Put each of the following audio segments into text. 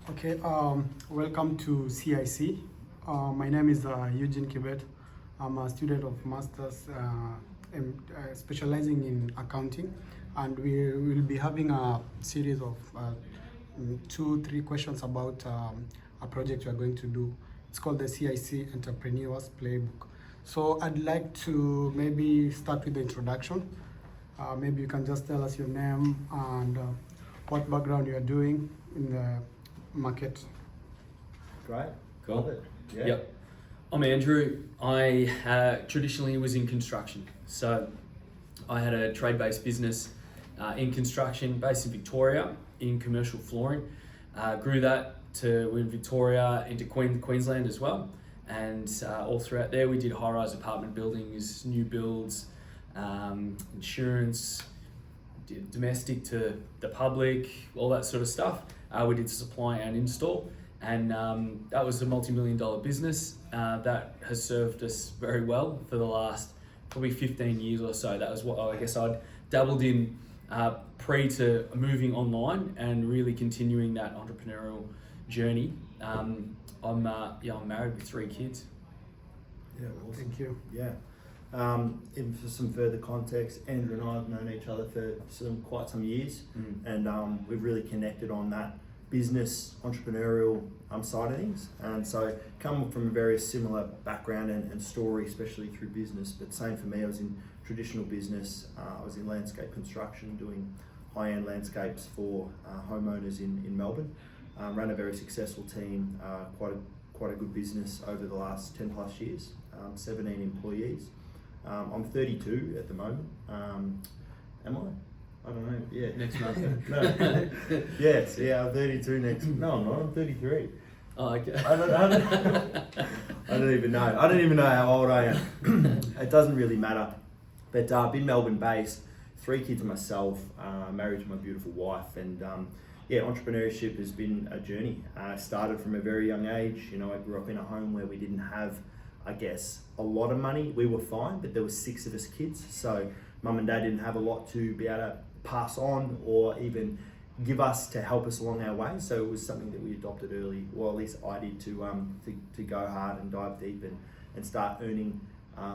Okay, welcome to CIC. My name is Eugene Kibet. I'm a student of Masters specializing in accounting, and we will be having a series of 2-3 questions about a project we are going to do. It's called the CIC Entrepreneurs Playbook. So I'd like to maybe start with the introduction. Maybe you can just tell us your name and what background you are doing in the market. Great. Cool. Love it. Yeah. Yep. I'm Andrew. I traditionally was in construction. So I had a trade-based business in construction based in Victoria in commercial flooring. Grew that to in Victoria into Queensland as well. And all throughout there we did high-rise apartment buildings, new builds, insurance, did domestic to the public, all that sort of stuff. We did supply and install, and that was a multi-million-dollar business that has served us very well for the last probably 15 years or so. That was what I guess I'd dabbled in pre to moving online and really continuing that entrepreneurial journey. I'm married with 3 kids. Yeah, awesome. Thank you. Yeah. And for some further context, Andrew and I have known each other for quite some years, and we've really connected on that business entrepreneurial side of things. And so come from a very similar background and story, especially through business. But same for me, I was in traditional business. I was in landscape construction, doing high-end landscapes for homeowners in Melbourne. Ran a very successful team, quite a good business over the last 10 plus years, 17 employees. I'm 32 at the moment. Am I? I don't know. Yeah. Next month. No. Yes. Yeah. I'm 32 next. No, I'm not. I'm 33. Oh, okay. I don't even know. I don't even know how old I am. It doesn't really matter. But been Melbourne based, 3 kids myself, married to my beautiful wife, and entrepreneurship has been a journey. I started from a very young age. You know, I grew up in a home where we didn't have, I guess, a lot of money. We were fine, but there were 6 of us kids. So mum and dad didn't have a lot to be able to pass on or even give us to help us along our way. So it was something that we adopted early, or at least I did, to go hard and dive deep and start earning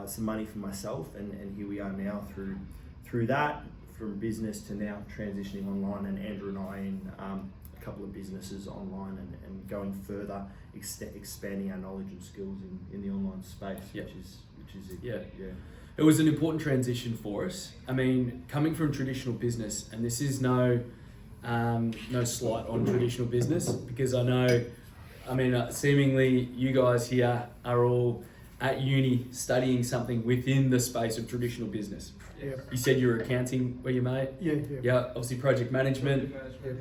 some money for myself. And here we are now through that, from business to now transitioning online, and Andrew and I in a couple of businesses online and going further, expanding our knowledge and skills in the online space, Yep. which is Yeah. yeah. It was an important transition for us. I mean, coming from traditional business, and this is no slight on traditional business, because seemingly you guys here are all at uni studying something within the space of traditional business. Yeah. You said you were accounting, were you, mate? Yeah. Yeah, obviously project management.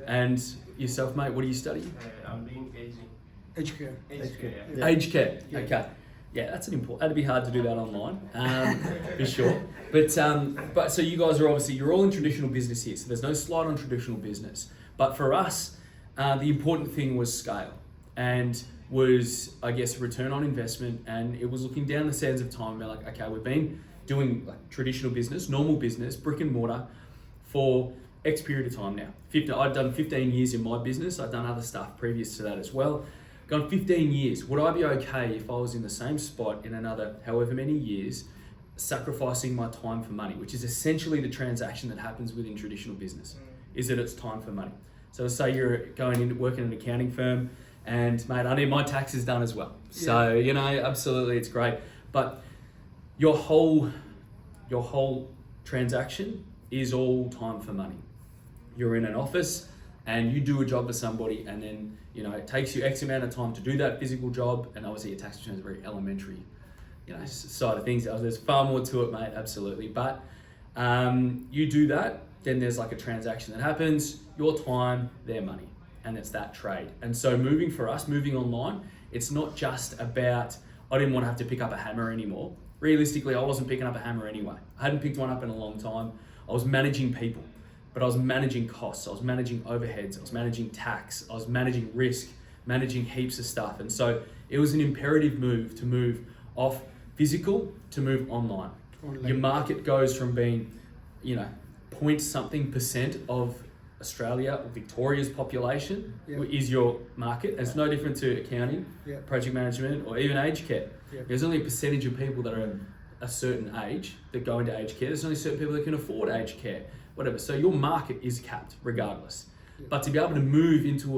And yourself, mate, what are you studying? I'm doing aging. HK. Aged care, yeah. Yeah. Aged care. Yeah. Okay. Yeah, that's an important. That'd be hard to do that online, for sure. But so you guys are you're all in traditional business here. So there's no slight on traditional business. But for us, the important thing was scale, and was, I guess, return on investment. And it was looking down the sands of time. We're like, okay, we've been doing like traditional business, normal business, brick and mortar, for X period of time now. I'd done 15 years in my business. I'd done other stuff previous to that as well. Gone 15 years. Would I be okay if I was in the same spot in another however many years, sacrificing my time for money, which is essentially the transaction that happens within traditional business, is that it's time for money. So say you're going into working in an accounting firm, and mate, I need my taxes done as well. So, absolutely, it's great. But your whole transaction is all time for money. You're in an office and you do a job for somebody, and then it takes you X amount of time to do that physical job, and obviously your tax return is a very elementary side of things. There's far more to it, mate, absolutely. But you do that, then there's like a transaction that happens, your time, their money, and it's that trade. And so moving online, it's not just about, I didn't want to have to pick up a hammer anymore. Realistically, I wasn't picking up a hammer anyway. I hadn't picked one up in a long time. I was managing people, but I was managing costs. I was managing overheads. I was managing tax. I was managing risk, managing heaps of stuff. And so it was an imperative move to move off physical to move online. Your market goes from being, point something % of Australia, or Victoria's population Yeah. is your market. It's no different to accounting, Yeah. project management, or even aged care. Yeah. There's only a percentage of people that are a certain age that go into aged care. There's only certain people that can afford aged care, whatever. So your market is capped regardless. Yeah. But to be able to move into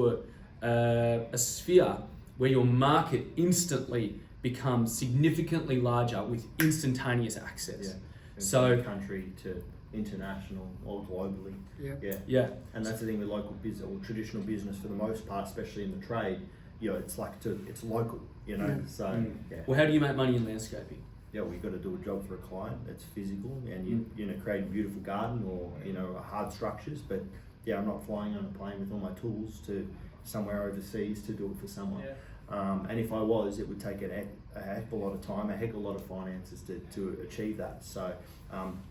a sphere where your market instantly becomes significantly larger with instantaneous access. Yeah. So- From country to international or globally. Yeah. Yeah. Yeah. And that's the thing with local business or traditional business for the most part, especially in the trade. You know, it's like it's local. You know, Yeah. so Mm. yeah. Well, how do you make money in landscaping? Yeah, we've got to do a job for a client that's physical, and you know, create a beautiful garden or hard structures. But yeah, I'm not flying on a plane with all my tools to somewhere overseas to do it for someone. And if I was, it would take a heck of a lot of time, a heck of a lot of finances to achieve that. So,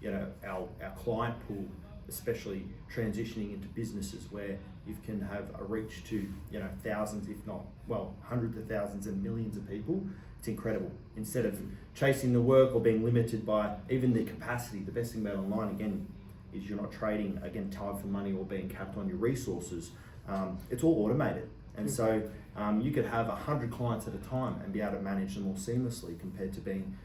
you know, our client pool, especially transitioning into businesses where you can have a reach to, you know, thousands, if not, well, hundreds of thousands and millions of people, it's incredible. Instead of chasing the work or being limited by even the capacity, the best thing about online, again, is you're not trading, again, time for money or being capped on your resources. It's all automated. And so you could have 100 clients at a time and be able to manage them all seamlessly compared to being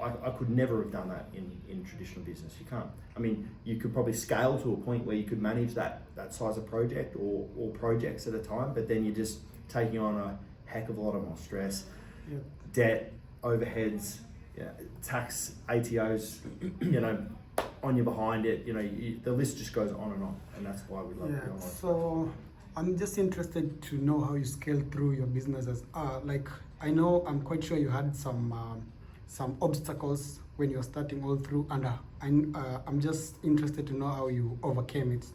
I could never have done that in traditional business. You can't. I mean, you could probably scale to a point where you could manage that size of project or projects at a time, but then you're just taking on a heck of a lot of more stress, Yeah. debt, overheads, tax, ATOs, you know, on you behind it. You know, the list just goes on, and that's why we love the Yeah. online. So I'm just interested to know how you scale through your businesses. Like I know, I'm quite sure you had some obstacles when you're starting all through, and I'm just interested to know how you overcame it.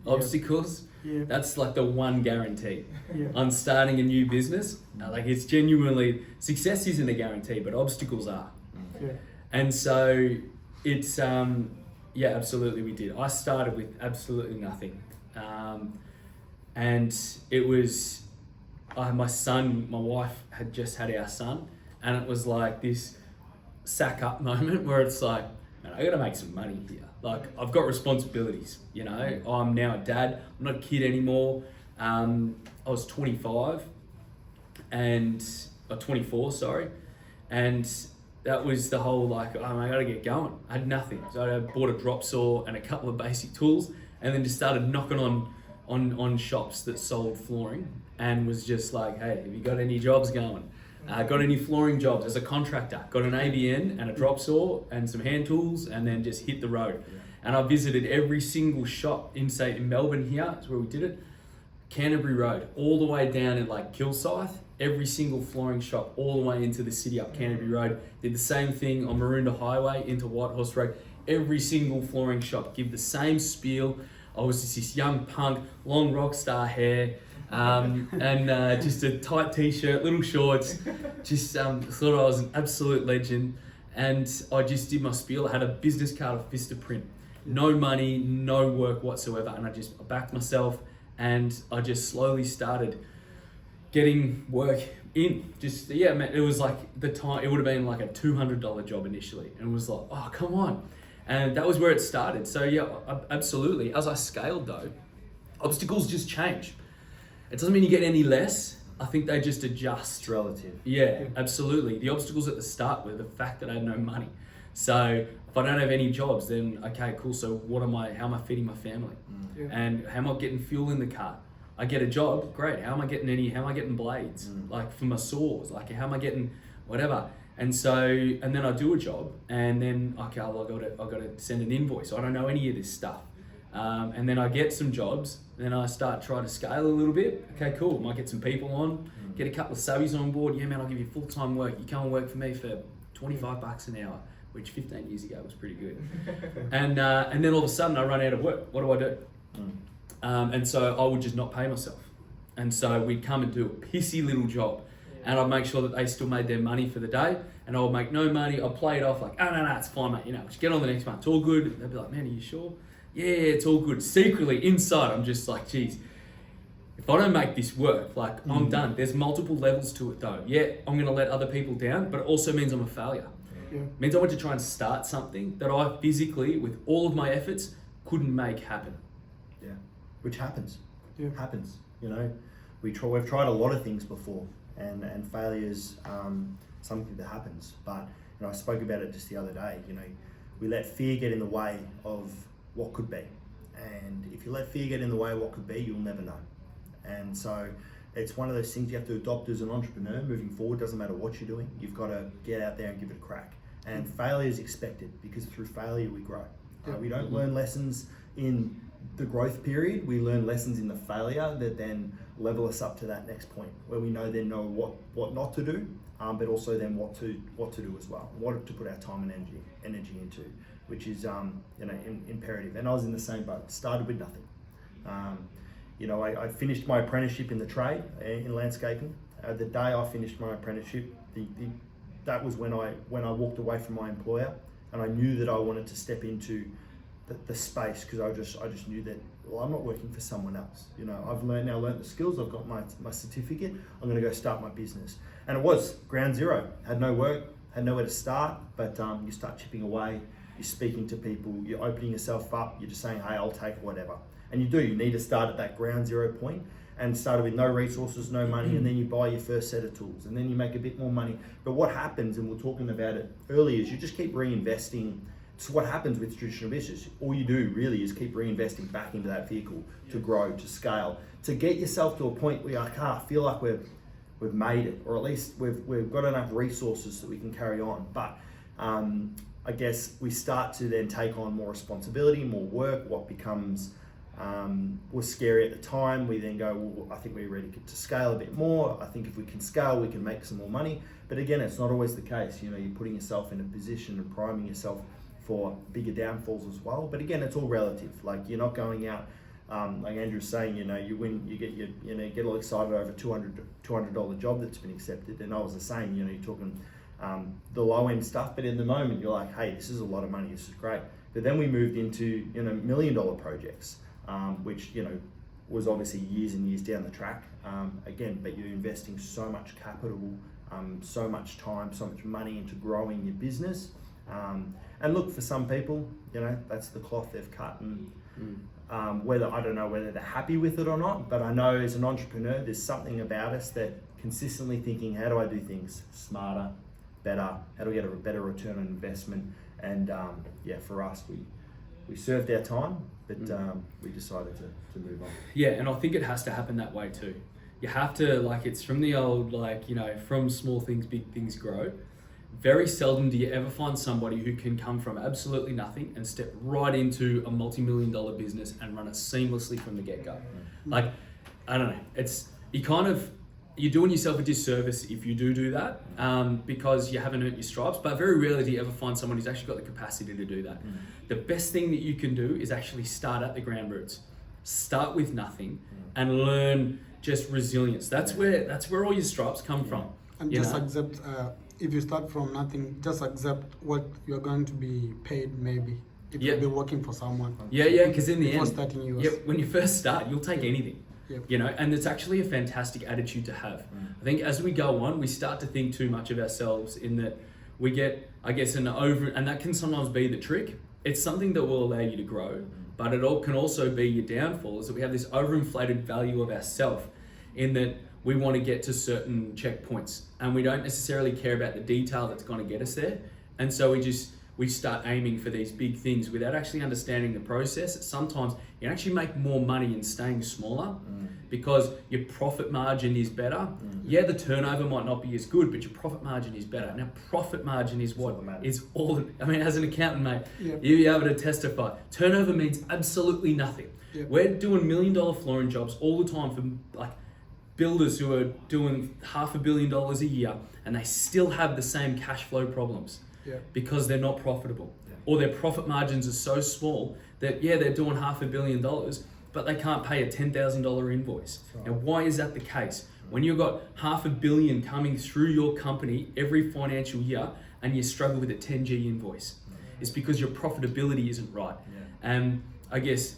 Obstacles. Yeah. That's like the one guarantee Yeah. on starting a new business. Like it's genuinely, success isn't a guarantee, but obstacles are. Yeah. And so it's, yeah, absolutely we did. I started with absolutely nothing. And it was, my wife had just had our son, and it was like this sack up moment where it's like, man, I gotta make some money here. Like I've got responsibilities, you know, I'm now a dad, I'm not a kid anymore. I was 25 or 24, sorry. And that was the whole like, oh, I gotta get going. I had nothing. So I bought a drop saw and a couple of basic tools, and then just started knocking on shops that sold flooring, and was just like, hey, have you got any jobs going? Got any flooring jobs as a contractor? Got an ABN and a drop saw and some hand tools, and then just hit the road. And I visited every single shop in Melbourne here, that's where we did it, Canterbury Road, all the way down in like Kilsyth, every single flooring shop all the way into the city up Canterbury Road. Did the same thing on Maroondah Highway into Whitehorse Road. Every single flooring shop, give the same spiel. I was just this young punk, long rock star hair, and just a tight t-shirt, little shorts, just thought I was an absolute legend. And I just did my spiel. I had a business card of Vistaprint, no money, no work whatsoever. And I backed myself, and I just slowly started getting work in. Just, yeah, man, it was like the time, it would have been like a $200 job initially. And it was like, oh, come on. And that was where it started. So yeah, absolutely. As I scaled though, obstacles just change. It doesn't mean you get any less. I think they just adjust. It's relative. Yeah, absolutely. The obstacles at the start were the fact that I had no money. So if I don't have any jobs, then okay, cool. So how am I feeding my family? Yeah. And how am I getting fuel in the car? I get a job, great. How am I getting blades? Like for my saws, like how am I getting whatever? And so, and then I do a job, and then okay, well, I got to send an invoice. I don't know any of this stuff. And then I get some jobs, then I start trying to scale a little bit. Okay, cool. Might get some people on, get a couple of subbies on board. Yeah, man, I'll give you full-time work. You come and work for me for $25 an hour, which 15 years ago was pretty good. And then all of a sudden I run out of work. What do I do? And so I would just not pay myself. And so we'd come and do a pissy little job. And I'd make sure that they still made their money for the day, and I would make no money. I'd play it off like, oh, no, it's fine, mate. You know, just get on the next one. It's all good. They'd be like, man, are you sure? Yeah, it's all good. Secretly, inside, I'm just like, geez, if I don't make this work, like, I'm done. There's multiple levels to it, though. Yeah, I'm going to let other people down, but it also means I'm a failure. Yeah. It means I want to try and start something that I physically, with all of my efforts, couldn't make happen. Yeah. which happens. Yeah. Happens. You know, we've tried a lot of things before, and failure's something that happens. But you know, I spoke about it just the other day. You know, we let fear get in the way of what could be, and if you let fear get in the way of what could be, you'll never know. And so it's one of those things you have to adopt as an entrepreneur moving forward. Doesn't matter what you're doing, you've got to get out there and give it a crack. And failure is expected, because through failure we grow. We don't learn lessons in the growth period, we learn lessons in the failure that then level us up to that next point, where we know what not to do, but also then what to do as well, what to put our time and energy into, which is imperative. And I was in the same boat. Started with nothing. I finished my apprenticeship in the trade in landscaping. The day I finished my apprenticeship, that was when I walked away from my employer, and I knew that I wanted to step into the space, because I just knew that, well, I'm not working for someone else. You know, I've learned the skills, I've got my certificate, I'm going to go start my business. And it was ground zero. Had no work, had nowhere to start, but you start chipping away, you're speaking to people, you're opening yourself up, you're just saying, hey, I'll take whatever. And you need to start at that ground zero point, and started with no resources, no money, and then you buy your first set of tools, and then you make a bit more money. But what happens, and we were talking about it earlier, is you just keep reinvesting. So what happens with traditional business, all you do really is keep reinvesting back into that vehicle to grow, to scale, to get yourself to a point where you're like, I feel like we've made it, or at least we've got enough resources that we can carry on. But I guess we start to then take on more responsibility, more work. What becomes was scary at the time, we then go, well, I think we're ready to scale a bit more. I think if we can scale, we can make some more money. But again, it's not always the case. You know, you're putting yourself in a position and priming yourself for bigger downfalls as well. But again, it's all relative. Like, you're not going out, like Andrew's saying, you win, you get all excited over $200 job that's been accepted. And I was the same. You're talking the low end stuff, but in the moment you're like, hey, this is a lot of money, this is great. But then we moved into $1 million projects, which was obviously years and years down the track. Again, but you're investing so much capital, so much time, so much money into growing your business. And look, for some people, that's the cloth they've cut, and I don't know whether they're happy with it or not, but I know as an entrepreneur, there's something about us that consistently thinking, how do I do things smarter, better, how do we get a better return on investment? And for us, we served our time, but we decided to move on. Yeah, and I think it has to happen that way too. You have to, it's from the old, from small things, big things grow. Very seldom do you ever find somebody who can come from absolutely nothing and step right into a multi-million-dollar business and run it seamlessly from the get-go. I don't know. You're doing yourself a disservice if you do that, because you haven't earned your stripes. But very rarely do you ever find someone who's actually got the capacity to do that. The best thing that you can do is actually start at the ground roots. Start with nothing and learn just resilience. That's where all your stripes come from. And accept. If you start from nothing, just accept what you're going to be paid, maybe. If you'll be working for someone. Yeah, because in the end, starting when you first start, you'll take anything. Yep. And it's actually a fantastic attitude to have. I think as we go on, we start to think too much of ourselves, in that we get, I guess, and that can sometimes be the trick. It's something that will allow you to grow, but it can also be your downfall, is that we have this overinflated value of ourself, in that we want to get to certain checkpoints and we don't necessarily care about the detail that's going to get us there. And so we start aiming for these big things without actually understanding the process. Sometimes you actually make more money in staying smaller because your profit margin is better. Yeah, the turnover might not be as good, but your profit margin is better. Now, profit margin is what is all, as an accountant, mate, you'll be able to testify. Turnover means absolutely nothing. Yep. We're doing $1 million flooring jobs all the time for builders who are doing $500 million a year, and they still have the same cash flow problems because they're not profitable, or their profit margins are so small that they're doing $500 million, but they can't pay a $10,000 invoice. Right. Now, why is that the case? When you've got $500 million coming through your company every financial year and you struggle with a 10G invoice, it's because your profitability isn't right. And I guess,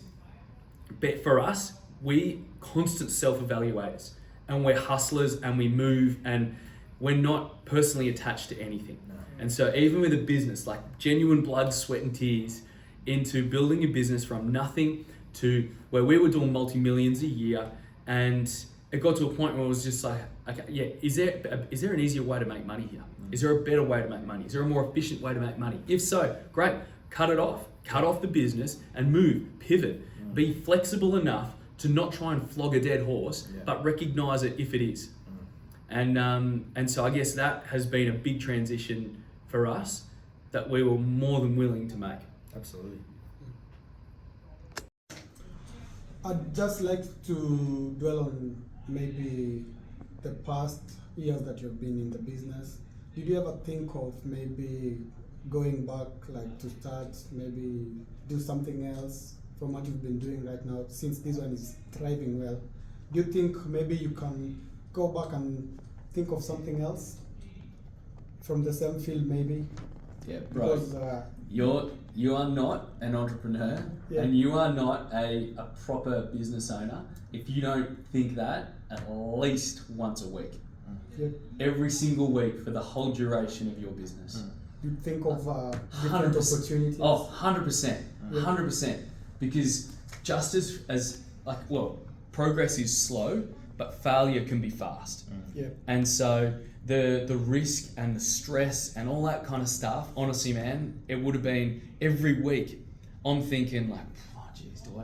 but for us, we constant self-evaluators. And we're hustlers, and we move, and we're not personally attached to anything. And so even with a business, genuine blood, sweat and tears into building a business from nothing to where we were doing multi-millions a year, and it got to a point where it was just like, okay, yeah, is there an easier way to make money here? Is there a better way to make money? Is there a more efficient way to make money? If so, great, cut it off. Cut off the business and move, pivot. Be flexible enough to not try and flog a dead horse, but recognize it if it is. And so I guess that has been a big transition for us that we were more than willing to make. Absolutely. I'd just like to dwell on maybe the past years that you've been in the business. Did you ever think of maybe going back, like to start, maybe do something else from what you've been doing right now, since this one is thriving well? Do you think maybe you can go back and think of something else from the same field, maybe? Yeah, bro. Because you are not an entrepreneur, and you are not a proper business owner if you don't think that at least once a week. Every single week for the whole duration of your business. You think of different opportunities? Oh, 100%. 100%. Because just as progress is slow, but failure can be fast. And so the risk and the stress and all that kind of stuff, honestly, man, it would have been every week I'm thinking like, oh geez, do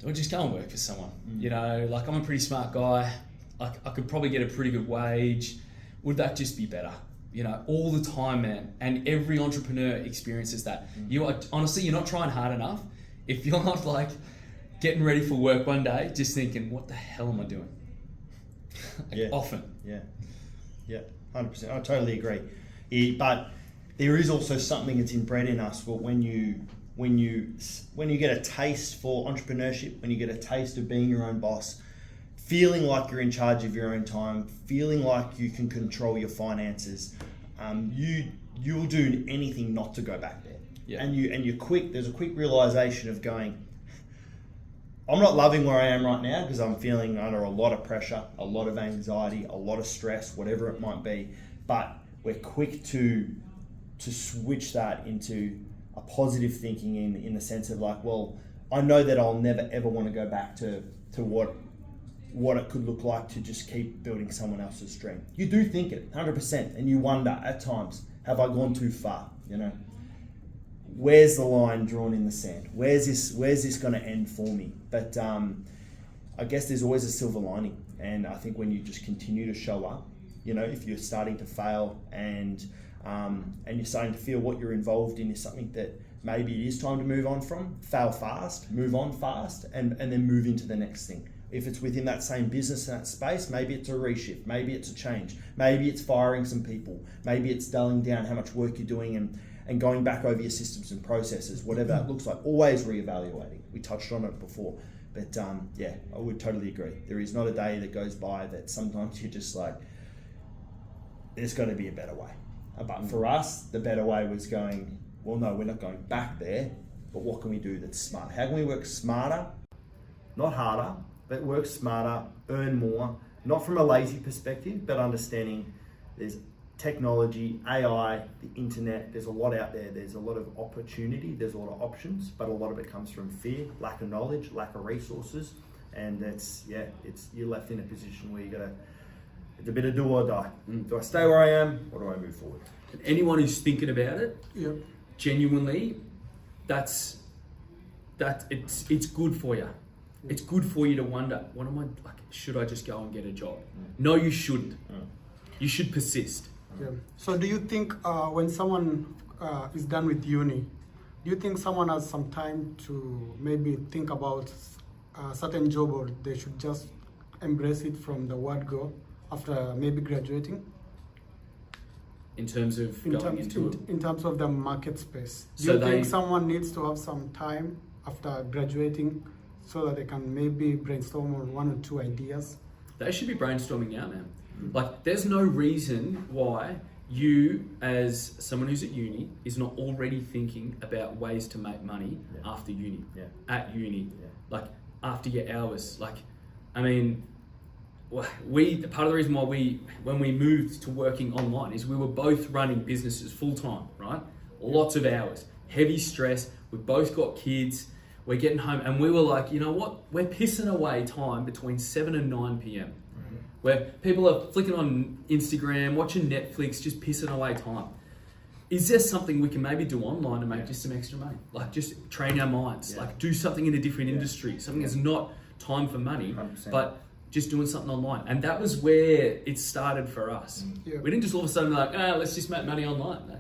I just go and work for someone? You know, like I'm a pretty smart guy. I could probably get a pretty good wage. Would that just be better? You know, all the time, man. And every entrepreneur experiences that. You are honestly, you're not trying hard enough. If you're not like getting ready for work one day, just thinking, what the hell am I doing? Often. Yeah, 100%. I totally agree. But there is also something that's inbred in us. But when you get a taste for entrepreneurship, when you get a taste of being your own boss, feeling like you're in charge of your own time, feeling like you can control your finances, you'll do anything not to go back there. And you're quick. There's a quick realization of going, I'm not loving where I am right now because I'm feeling under a lot of pressure, a lot of anxiety, a lot of stress, whatever it might be. But we're quick to switch that into a positive thinking in the sense of like, well, I know that I'll never ever want to go back to what it could look like to just keep building someone else's dream. You do think it 100%, and you wonder at times, have I gone too far? You know, where's the line drawn in the sand? Where's this going to end for me? But I guess there's always a silver lining, and I think when you just continue to show up, you know, if you're starting to fail and you're starting to feel what you're involved in is something that maybe it is time to move on from, fail fast, move on fast, and then move into the next thing. If it's within that same business and that space, maybe it's a reshift, maybe it's a change, maybe it's firing some people, maybe it's dulling down how much work you're doing and going back over your systems and processes, whatever that looks like, always reevaluating. We touched on it before, but I would totally agree. There is not a day that goes by that sometimes you're just like, there's got to be a better way. But for us, the better way was going, well, no, we're not going back there, but what can we do that's smart? How can we work smarter, not harder, but work smarter, earn more, not from a lazy perspective, but understanding there's technology, AI, the internet, there's a lot out there. There's a lot of opportunity, there's a lot of options, but a lot of it comes from fear, lack of knowledge, lack of resources. And you're left in a position where it's a bit of do or die. Do I stay where I am, or do I move forward? Anyone who's thinking about it, genuinely, it's good for you. It's good for you to wonder, what am I like? Should I just go and get a job? No, you shouldn't. You should persist. So do you think when someone is done with uni, do you think someone has some time to maybe think about a certain job, or they should just embrace it from the word go after maybe graduating? In terms of in terms of the market space, do you think someone needs to have some time after graduating so that they can maybe brainstorm on one or two ideas? They should be brainstorming now, man. Like, there's no reason why you, as someone who's at uni, is not already thinking about ways to make money after uni, at uni, like after your hours. Like, I mean, part of the reason why when we moved to working online is we were both running businesses full time, right? Lots of hours, heavy stress. We've both got kids. We're getting home, and we were like, you know what? We're pissing away time between 7 and 9 p.m. Where people are flicking on Instagram, watching Netflix, just pissing away time. Is there something we can maybe do online to make just some extra money? Like just train our minds, like do something in a different industry, something that's not time for money, 100%. but just doing something online. And that was where it started for us. Yeah. We didn't just all of a sudden like, let's just make money online.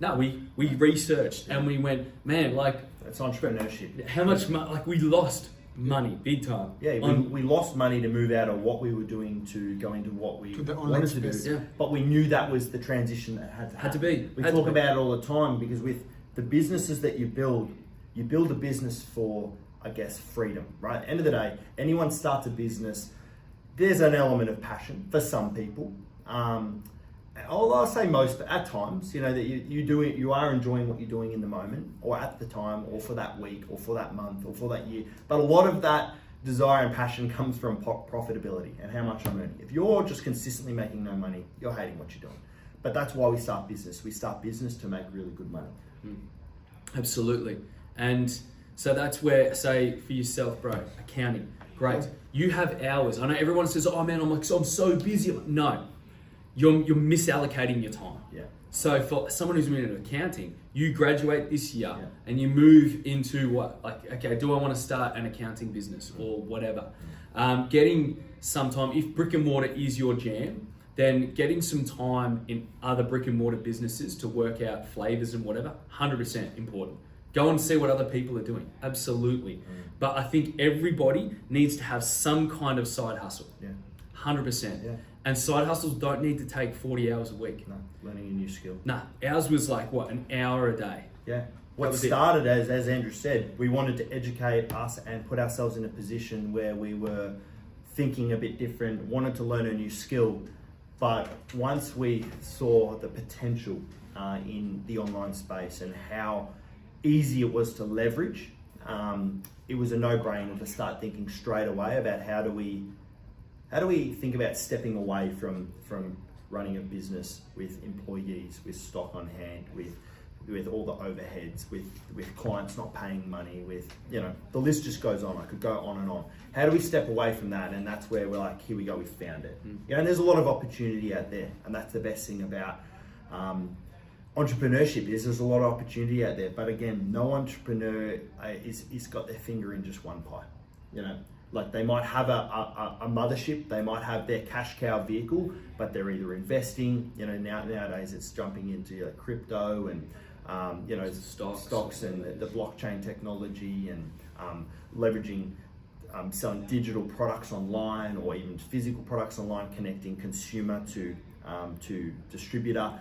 No, we researched and we went, man, like, It's entrepreneurship. how much money, like we lost money big time. Yeah, we lost money to move out of what we were doing to go into what we To the online wanted to do. space. Yeah. But we knew that was the transition that had to happen. Had to be. We Had talk to be. about it all the time because with the businesses that you build a business for, I guess, freedom, right? End of the day, anyone starts a business, there's an element of passion for some people. I'll say most, but at times, you know, that you are enjoying what you're doing in the moment, or at the time, or for that week, or for that month, or for that year. But a lot of that desire and passion comes from profitability and how much I'm earning. If you're just consistently making no money, you're hating what you're doing. But that's why we start business. We start business to make really good money. Absolutely. And so that's where, say for yourself, bro, accounting, great. You have hours. I know everyone says, oh man, I'm so busy. No, you're misallocating your time. Yeah. So for someone who's in accounting, you graduate this year Yeah. and you move into what? Like, okay, do I want to start an accounting business or whatever? Getting some time, if brick and mortar is your jam, then getting some time in other brick and mortar businesses to work out flavors and whatever, 100% important. Go and see what other people are doing, absolutely. But I think everybody needs to have some kind of side hustle, Yeah. 100%. Yeah. And side hustles don't need to take 40 hours a week. No, learning a new skill. Nah, ours was like, what, an hour a day? Yeah. What was it. started as Andrew said, we wanted to educate us and put ourselves in a position where we were thinking a bit different, wanted to learn a new skill. But once we saw the potential in the online space and how easy it was to leverage, it was a no-brainer to start thinking straight away about how do we think about stepping away from running a business with employees, with stock on hand, with all the overheads, with clients not paying money, with, you know, the list just goes on. I could go on and on. How do we step away from that? And that's where we're like, here we go, we found it. You know, and there's a lot of opportunity out there, and that's the best thing about entrepreneurship is there's a lot of opportunity out there. But again, no entrepreneur is got their finger in just one pie. You know, like they might have a mothership, they might have their cash cow vehicle, but they're either investing, you know, nowadays it's jumping into crypto and you know, stocks and the blockchain technology and leveraging selling digital products online or even physical products online, connecting consumer to distributor,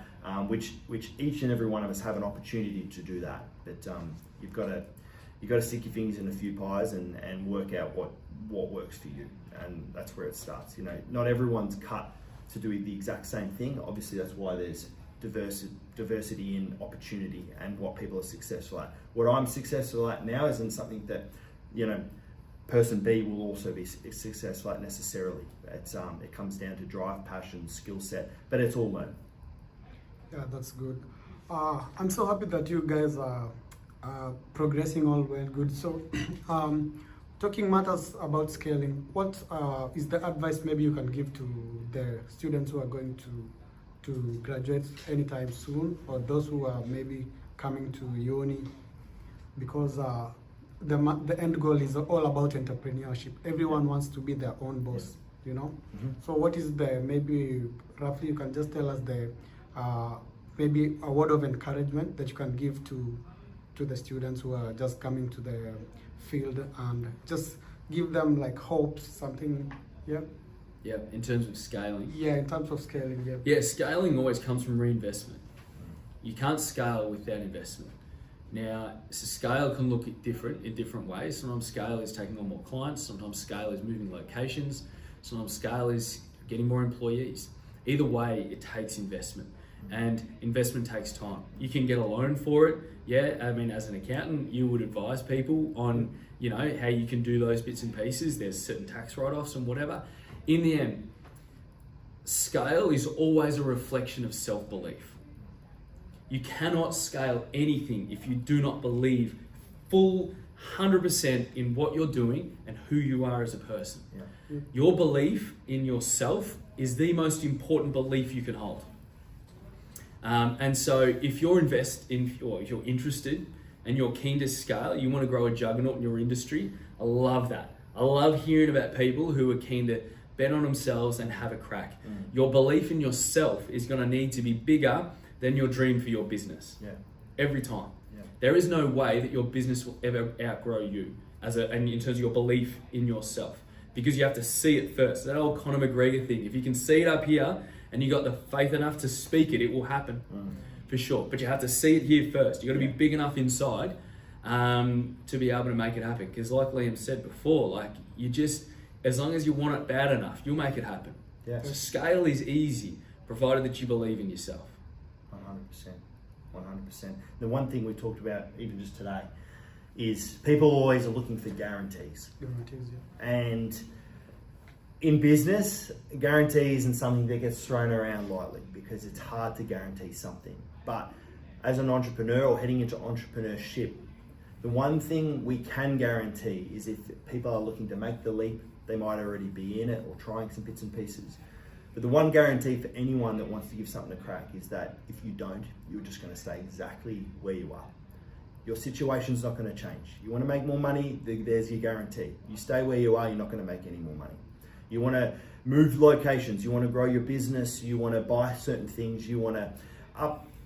which each and every one of us have an opportunity to do that. But you've got to stick your fingers in a few pies and work out what works for you, and that's where it starts. You know, not everyone's cut to do the exact same thing. Obviously, that's why there's diversity in opportunity and what people are successful at. What I'm successful at now isn't something that, you know, person B will also be successful at necessarily. It comes down to drive, passion, skill set, but it's all learned. Yeah, that's good. I'm so happy that you guys are progressing all well good. So talking matters about scaling, what is the advice maybe you can give to the students who are going to graduate anytime soon, or those who are maybe coming to uni, because the end goal is all about entrepreneurship. Everyone wants to be their own boss, you know. So what is the, maybe roughly you can just tell us the maybe a word of encouragement that you can give to the students who are just coming to the field, and just give them like hopes, something. Yeah, in terms of scaling. Yeah, in terms of scaling, yeah. Yeah, scaling always comes from reinvestment. You can't scale without investment. Now, so scale can look different in different ways. Sometimes scale is taking on more clients, sometimes scale is moving locations, sometimes scale is getting more employees. Either way, it takes investment, and investment takes time. You can get a loan for it. Yeah, I mean, as an accountant, you would advise people on, you know, how you can do those bits and pieces. There's certain tax write-offs and whatever. In the end, scale is always a reflection of self-belief. You cannot scale anything if you do not believe full 100% in what you're doing and who you are as a person. Yeah. Your belief in yourself is the most important belief you can hold. And so if you're if you're interested and you're keen to scale, you want to grow a juggernaut in your industry, I love that. I love hearing about people who are keen to bet on themselves and have a crack. Your belief in yourself is going to need to be bigger than your dream for your business. Yeah. Every time. Yeah. There is no way that your business will ever outgrow you and in terms of your belief in yourself, because you have to see it first. That old Conor McGregor thing. If you can see it up here and you got the faith enough to speak it, it will happen for sure. But you have to see it here first. You got to be big enough inside to be able to make it happen. Because like Liam said before, like as long as you want it bad enough, you'll make it happen. Yeah. So scale is easy, provided that you believe in yourself. 100%. 100%. The one thing we talked about even just today is people always are looking for guarantees. Guarantees, yeah. And in business, guarantee isn't something that gets thrown around lightly because it's hard to guarantee something. But as an entrepreneur or heading into entrepreneurship, the one thing we can guarantee is if people are looking to make the leap, they might already be in it or trying some bits and pieces. But the one guarantee for anyone that wants to give something a crack is that if you don't, you're just going to stay exactly where you are. Your situation's not going to change. You want to make more money, there's your guarantee. You stay where you are, you're not going to make any more money. You want to move locations, you want to grow your business, you want to buy certain things, you want to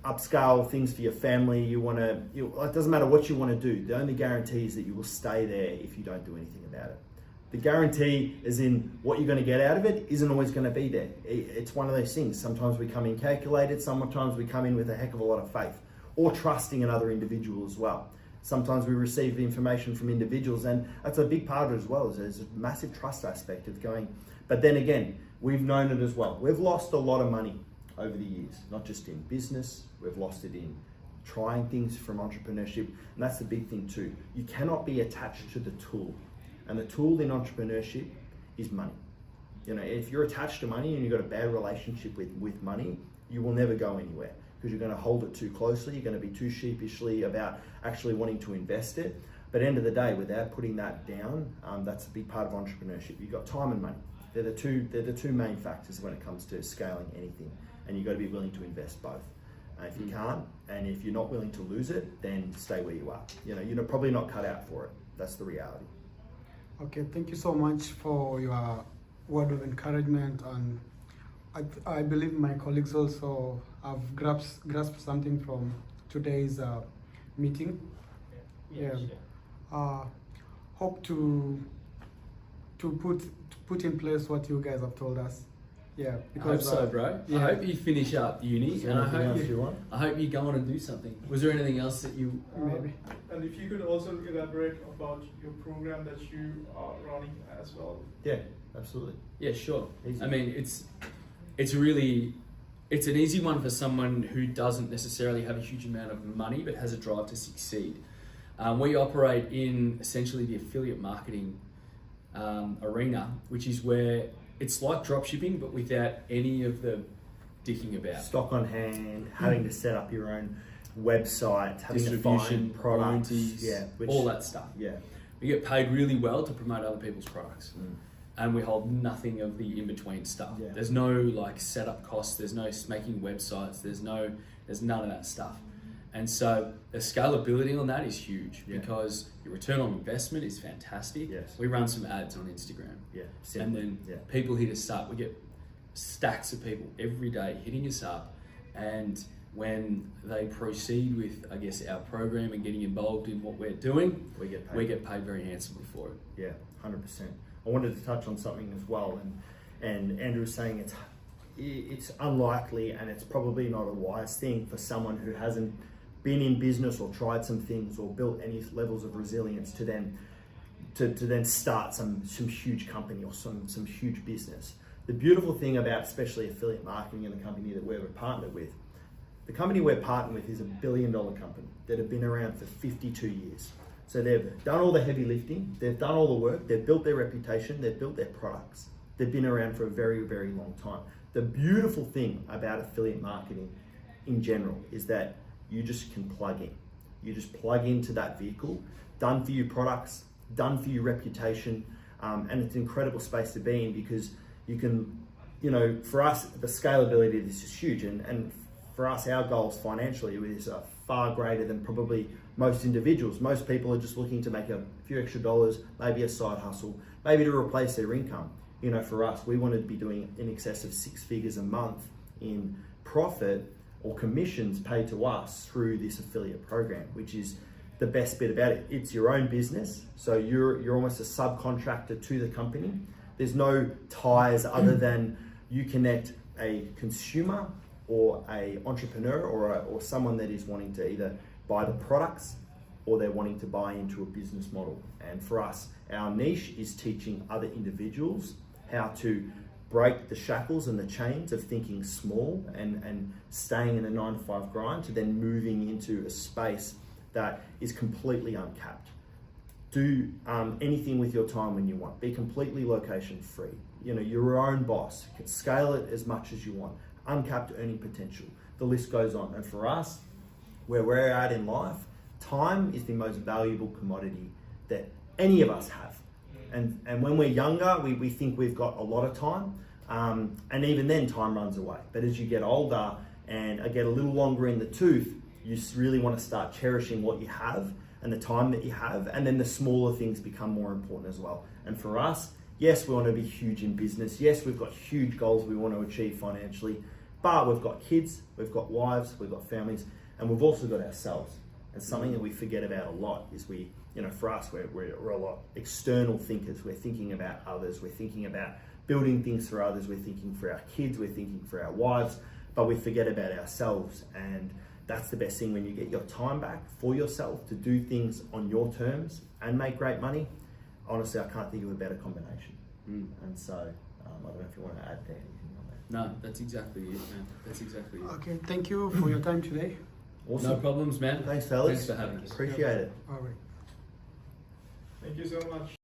upscale things for your family, it doesn't matter what you want to do. The only guarantee is that you will stay there if you don't do anything about it. The guarantee is in what you're going to get out of it isn't always going to be there. It's one of those things. Sometimes we come in calculated, sometimes we come in with a heck of a lot of faith or trusting another individual as well. Sometimes we receive the information from individuals, and that's a big part of it as well. There's a massive trust aspect of going. But then again, we've known it as well. We've lost a lot of money over the years, not just in business, we've lost it in trying things from entrepreneurship. And that's the big thing too. You cannot be attached to the tool. And the tool in entrepreneurship is money. You know, if you're attached to money and you've got a bad relationship with money, you will never go anywhere because you're going to hold it too closely. You're going to be too sheepishly about actually wanting to invest it. But end of the day, without putting that down, that's a big part of entrepreneurship. You've got time and money. They're the two main factors when it comes to scaling anything. And you've got to be willing to invest both. If you can't, and if you're not willing to lose it, then stay where you are. You know, you're probably not cut out for it. That's the reality. Okay, thank you so much for your word of encouragement, and I believe my colleagues also have grasped something from today's meeting. Yeah. Hope to put in place what you guys have told us. Yeah, because I hope so, bro. yeah. I hope you finish up uni, and I hope you go on and do something. Was there anything else that you maybe? And if you could also elaborate about your program that you are running as well. Yeah, absolutely. Yeah, sure. Easy. I mean, it's an easy one for someone who doesn't necessarily have a huge amount of money but has a drive to succeed. We operate in essentially the affiliate marketing arena, which is where it's like drop shipping but without any of the dicking about. Stock on hand, having to set up your own website, having to Distribution, find products, warranties, all that stuff. Yeah. We get paid really well to promote other people's products. And we hold nothing of the in-between stuff. Yeah. There's no like setup costs, there's no making websites, there's none of that stuff. And so the scalability on that is huge because your return on investment is fantastic. Yes. We run some ads on Instagram. Yeah. And then people hit us up. We get stacks of people every day hitting us up, and when they proceed with, I guess, our program and getting involved in what we're doing, we get paid very handsomely for it. Yeah, 100%. I wanted to touch on something as well, and Andrew was saying it's unlikely and it's probably not a wise thing for someone who hasn't been in business or tried some things or built any levels of resilience to then start some huge company or some huge business. The beautiful thing about especially affiliate marketing and the company that we're partnered with, the company we're partnered with is $1 billion company that have been around for 52 years. So they've done all the heavy lifting, they've done all the work, they've built their reputation, they've built their products. They've been around for a very, very long time. The beautiful thing about affiliate marketing in general is that you just can plug in. You just plug into that vehicle done for you products, done for you reputation, and it's an incredible space to be in because you can, for us, the scalability of this is huge, and for us, our goals financially is far greater than probably most individuals. Most people are just looking to make a few extra dollars, maybe a side hustle, maybe to replace their income. For us, we want to be doing in excess of 6 figures a month in profit or commissions paid to us through this affiliate program, which is the best bit about it. It's your own business, so you're almost a subcontractor to the company. There's no ties other than you connect a consumer or a entrepreneur or someone that is wanting to either buy the products or they're wanting to buy into a business model. And for us, our niche is teaching other individuals how to break the shackles and the chains of thinking small and staying in a 9-to-5 grind to then moving into a space that is completely uncapped. Do anything with your time when you want. Be completely location free. You're your own boss. You can scale it as much as you want. Uncapped earning potential. The list goes on. And for us, where we're at in life, time is the most valuable commodity that any of us have. And when we're younger, we think we've got a lot of time. And even then, time runs away. But as you get older and get a little longer in the tooth, you really want to start cherishing what you have and the time that you have. And then the smaller things become more important as well. And for us, yes, we want to be huge in business. Yes, we've got huge goals we want to achieve financially. But we've got kids, we've got wives, we've got families, and we've also got ourselves. And something that we forget about a lot is for us, we're a lot external thinkers. We're thinking about others. We're thinking about building things for others. We're thinking for our kids. We're thinking for our wives, but we forget about ourselves. And that's the best thing when you get your time back for yourself to do things on your terms and make great money. Honestly, I can't think of a better combination. And so, I don't know if you want to add anything on that. No, that's exactly it, man. That's exactly it. Okay, thank you for your time today. Awesome. No problems, man. Thanks, fellas. Thanks for having us. Appreciate it. All right. Thank you so much.